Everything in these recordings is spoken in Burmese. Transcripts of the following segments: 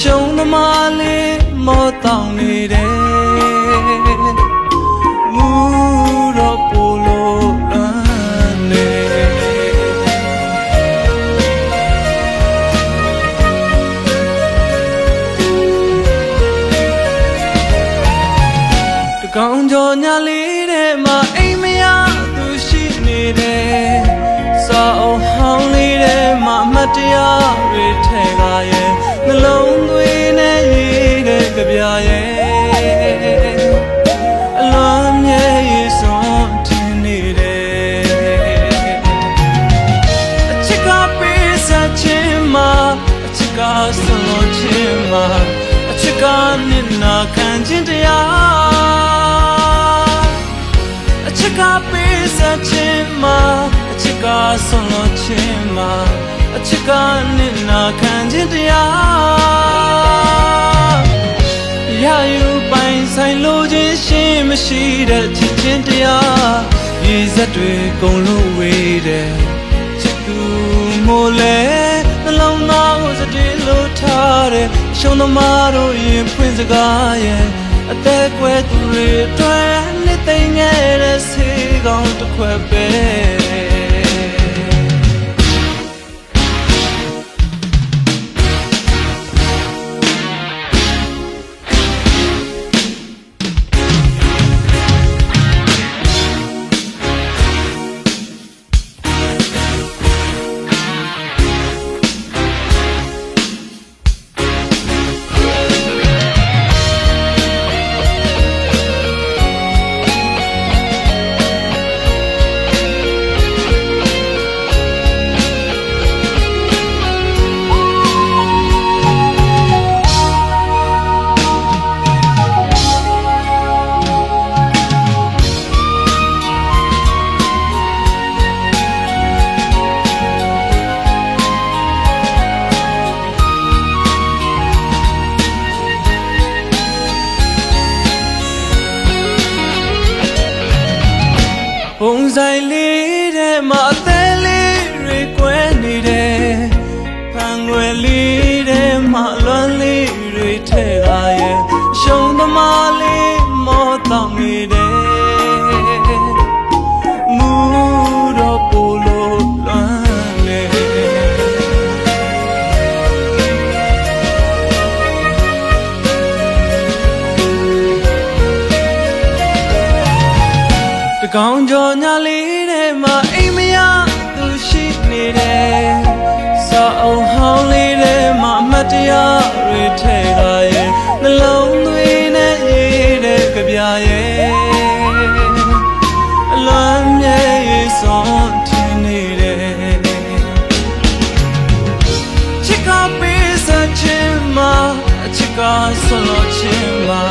ရှုံးသမားလေးမောတောင်းနေတယ်မူတော့ပိုလို့လမ်းနေတကောင်ကျော်ညာလေးတဲ့မှာအိမ်မရသူရှိနေတယ်စာအုပ်ဟောင်းလေးတဲ့မှာအမတ်တရားတွေထဲကရဲ့နှလုံးသွေးနဲ့ရေးတဲ့ကြပြရဲ့အလွန်မြဲရည်စွန်ထင်နေတယ်အချစ်ကပေးစားခြင်းမှာအချစ်ကဆွန်လို့ခြင်းမှာအချစ်ကမျက်နှာခံခြင်းတရားအချစ်ကပေးစားခြင်းမှာအချစ်ကဆွန်လို့ခြင်းမှာအချစ်ကမျက်နှာခံခြင်းတရားရယူပိုင်ဆိုင်လို့ခြင်းရှိမရှိတဲ့ချစ်ခြင်းတရားရည်စက်တွေကုန်လို့ဝေးတယ်ချစ်သူမို့လဲနှလုံးသားကိုစတေးလို့ထားတယ်ရှုံးသမားတို့ရင်ဖွင့်စကားရဲ့အသက်ကွယ်သူတွေတွေ့နှစ်သိမ့်ခဲ့တဲ့ဆေးကောင်းတစ်ခွက်ပဲပုံဆိုင်လေးတဲ့မှာအသေးလေးတွေကွဲနေတယ်ဖန်ွယ်လေးတဲ့မှာအလွမ်းလေးတွေထဲကရဲ့ရှုံးသမားလေးမောတောင်းနေတယ်မူတော့ပိုလို့လမ်းနေတကောင်ကျော်ညာလေးတဲ့မှာအိမ်မရသူရှိနေတယ်စာအုပ်ဟောင်းလေးတဲ့မှာအမတ်တရားတွေထဲကရဲ့နှလုံးသွေးနဲ့ရေးတဲ့ကြပြရဲ့အလွန်မြဲရည်စွန်ထင်နေတယ်ချစ်ကပေးစားခြင်းမှာအချစ်ကဆွန်လို့ခြင်းမှာ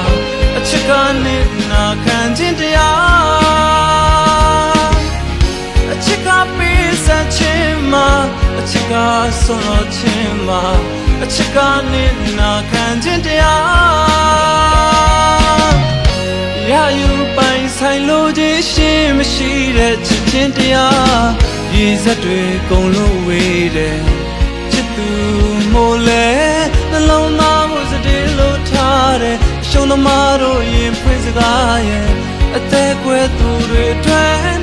အချစ်ကနဲ့နာခံခြင်းတရားအချစ်ကပေးစားခြင်းမှာအချစ်ကဆွန်လို့ခြင်းမှာအချစ်ကနဲ့နာခံခြင်းတရားရယူပိုင်ဆိုင်လို့ခြင်းရှိမရှိတဲ့ချစ်ခြင်းတရားရည်စက်တွေကုန်လို့ဝေးတယ်ချစ်သူမို့လဲနှလုံးသားကိုစတေးလို့ထားတယ်ရှုံးသမားတို့ရင်ဖွင့်စကားရဲ့အသက်ကွယ်သူတွေတွေ့